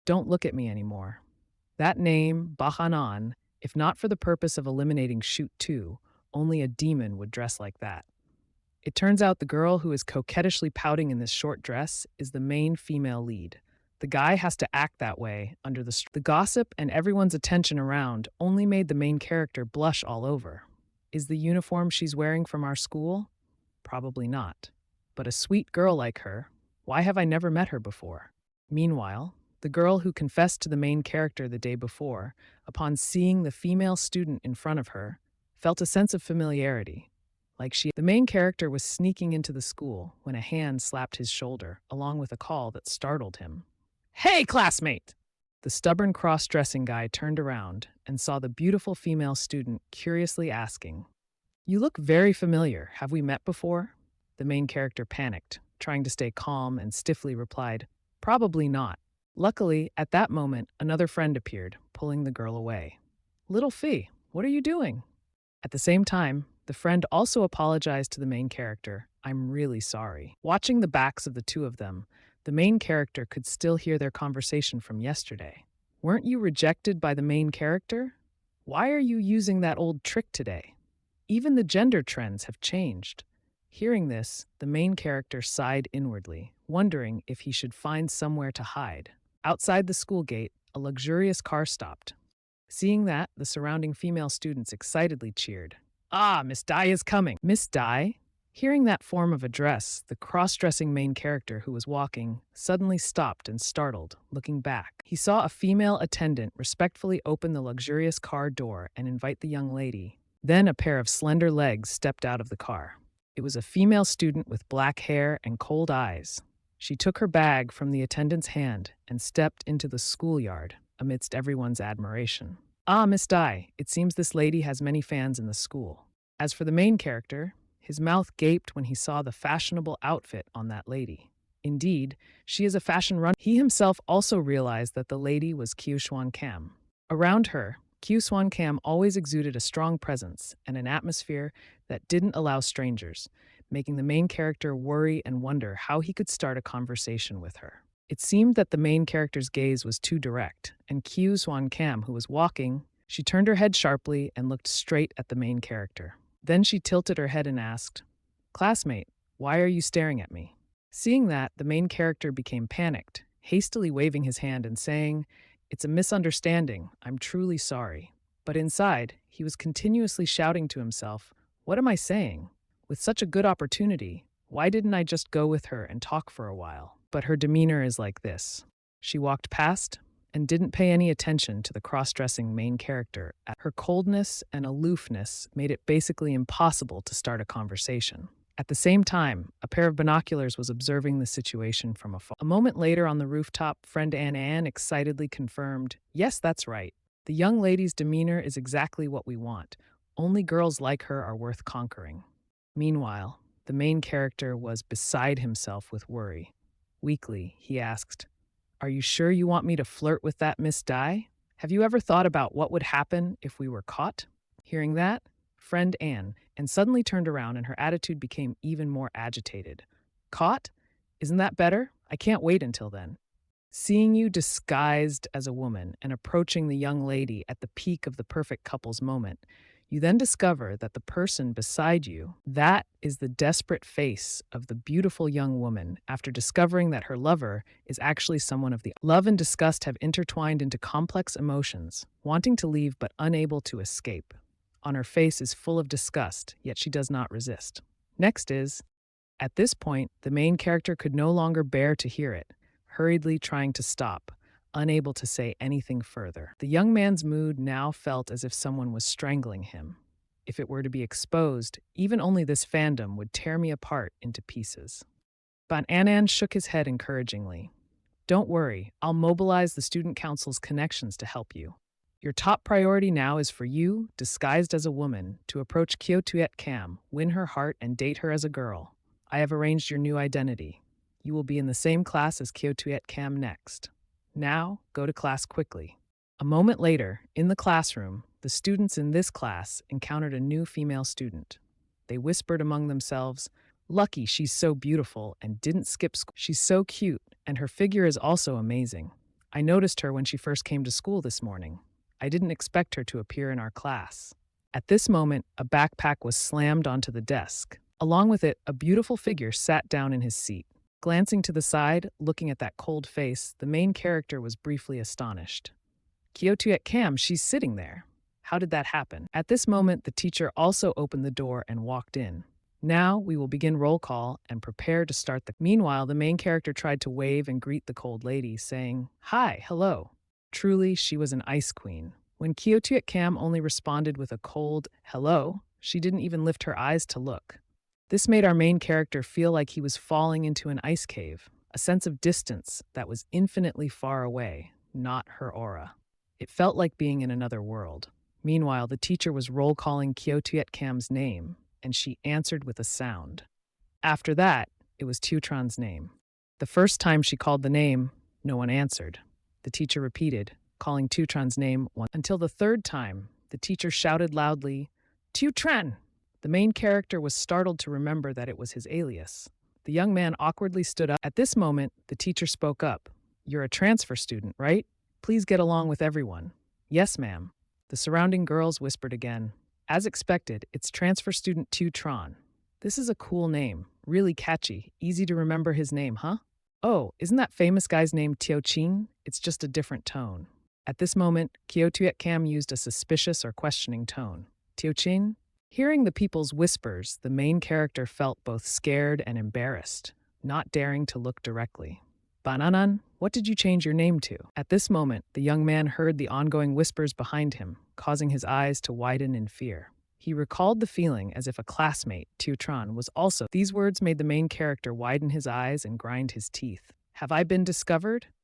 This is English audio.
Don't look at me anymore. That name, Bahanan, if not for the purpose of eliminating Shoot 2, only a demon would dress like that. It turns out the girl who is coquettishly pouting in this short dress is the main female lead. The guy has to act that way under the gossip and everyone's attention around only made the main character blush all over. Is the uniform she's wearing from our school? Probably not. But a sweet girl like her, why have I never met her before? Meanwhile, the girl who confessed to the main character the day before, upon seeing the female student in front of her, felt a sense of familiarity. The main character was sneaking into the school when a hand slapped his shoulder, along with a call that startled him. Hey, classmate! The stubborn cross-dressing guy turned around and saw the beautiful female student curiously asking, "You look very familiar. Have we met before?" The main character panicked, trying to stay calm, and stiffly replied, "Probably not." Luckily, at that moment, another friend appeared, pulling the girl away. "Little Fee, what are you doing?" At the same time, the friend also apologized to the main character. "I'm really sorry." Watching the backs of the two of them, the main character could still hear their conversation from yesterday. "Weren't you rejected by the main character? Why are you using that old trick today? Even the gender trends have changed." Hearing this, the main character sighed inwardly, wondering if he should find somewhere to hide. Outside the school gate, a luxurious car stopped. Seeing that, the surrounding female students excitedly cheered. "Ah, Miss Dai is coming!" Miss Dai? Hearing that form of address, the cross-dressing main character who was walking suddenly stopped and startled, looking back. He saw a female attendant respectfully open the luxurious car door and invite the young lady. Then a pair of slender legs stepped out of the car. It was a female student with black hair and cold eyes. She took her bag from the attendant's hand and stepped into the schoolyard amidst everyone's admiration. "Ah, Miss Dai, it seems this lady has many fans in the school." As for the main character, his mouth gaped when he saw the fashionable outfit on that lady. Indeed, she is a fashion runner. He himself also realized that the lady was Kyu Swan Kam. Around her, Kyu Swan Kam always exuded a strong presence and an atmosphere that didn't allow strangers, making the main character worry and wonder how he could start a conversation with her. It seemed that the main character's gaze was too direct, and Kyu Swan Kam, who was walking, she turned her head sharply and looked straight at the main character. Then she tilted her head and asked, "Classmate, why are you staring at me?" Seeing that, the main character became panicked, hastily waving his hand and saying, "It's a misunderstanding, I'm truly sorry." But inside, he was continuously shouting to himself, "What am I saying? With such a good opportunity, why didn't I just go with her and talk for a while?" But her demeanor is like this. She walked past and didn't pay any attention to the cross-dressing main character. Her coldness and aloofness made it basically impossible to start a conversation. At the same time, a pair of binoculars was observing the situation from afar. A moment later on the rooftop, friend Anne excitedly confirmed, "Yes, that's right. The young lady's demeanor is exactly what we want. Only girls like her are worth conquering." Meanwhile, the main character was beside himself with worry. Weakly, he asked, "Are you sure you want me to flirt with that Miss Dai? Have you ever thought about what would happen if we were caught?" Hearing that, friend Anne and suddenly turned around and her attitude became even more agitated. "Caught? Isn't that better? I can't wait until then." Seeing you disguised as a woman and approaching the young lady at the peak of the perfect couple's moment, you then discover that the person beside you, that is the desperate face of the beautiful young woman after discovering that her lover is actually someone of the love and disgust have intertwined into complex emotions, wanting to leave but unable to escape. On her face is full of disgust, yet she does not resist. Next is, at this point, the main character could no longer bear to hear it, hurriedly trying to stop, unable to say anything further. The young man's mood now felt as if someone was strangling him. If it were to be exposed, even only this fandom would tear me apart into pieces. But Anan shook his head encouragingly. "Don't worry, I'll mobilize the student council's connections to help you. Your top priority now is for you, disguised as a woman, to approach Kyotuet Kam, win her heart, and date her as a girl. I have arranged your new identity. You will be in the same class as Kyotuet Kam next. Now, go to class quickly." A moment later, in the classroom, the students in this class encountered a new female student. They whispered among themselves, "Lucky she's so beautiful and didn't skip school. She's so cute, and her figure is also amazing. I noticed her when she first came to school this morning. I didn't expect her to appear in our class. At this moment, a backpack was slammed onto the desk. Along with it, a beautiful figure sat down in his seat. Glancing to the side, looking at that cold face, the main character was briefly astonished. Kyoto Cam, she's sitting there. How did that happen? At this moment, the teacher also opened the door and walked in. Now we will begin roll call and prepare to start the. Meanwhile, the main character tried to wave and greet the cold lady, saying, "Hi, hello." Truly, she was an ice queen. When Kyoto Cam only responded with a cold hello, she didn't even lift her eyes to look. This made our main character feel like he was falling into an ice cave, a sense of distance that was infinitely far away, not her aura. It felt like being in another world. Meanwhile, the teacher was roll calling Kyoto Cam's name, and she answered with a sound. After that, it was Teutron's name. The first time she called the name, no one answered. The teacher repeated, calling Teutron's name once until the third time, the teacher shouted loudly, "Teutron!" The main character was startled to remember that it was his alias. The young man awkwardly stood up. At this moment, the teacher spoke up. "You're a transfer student, right? Please get along with everyone." "Yes, ma'am." The surrounding girls whispered again. As expected, it's transfer student Teutron. This is a cool name, really catchy, easy to remember his name, huh? Oh, isn't that famous guy's name Teochin? It's just a different tone. At this moment, Kyoto Cam used a suspicious or questioning tone. Teochin? Hearing the people's whispers, the main character felt both scared and embarrassed, not daring to look directly. "Bananan, what did you change your name to?" At this moment, the young man heard the ongoing whispers behind him, causing his eyes to widen in fear. He recalled the feeling as if a classmate, Teutron, was also. These words made the main character widen his eyes and grind his teeth. "Have I been discovered?"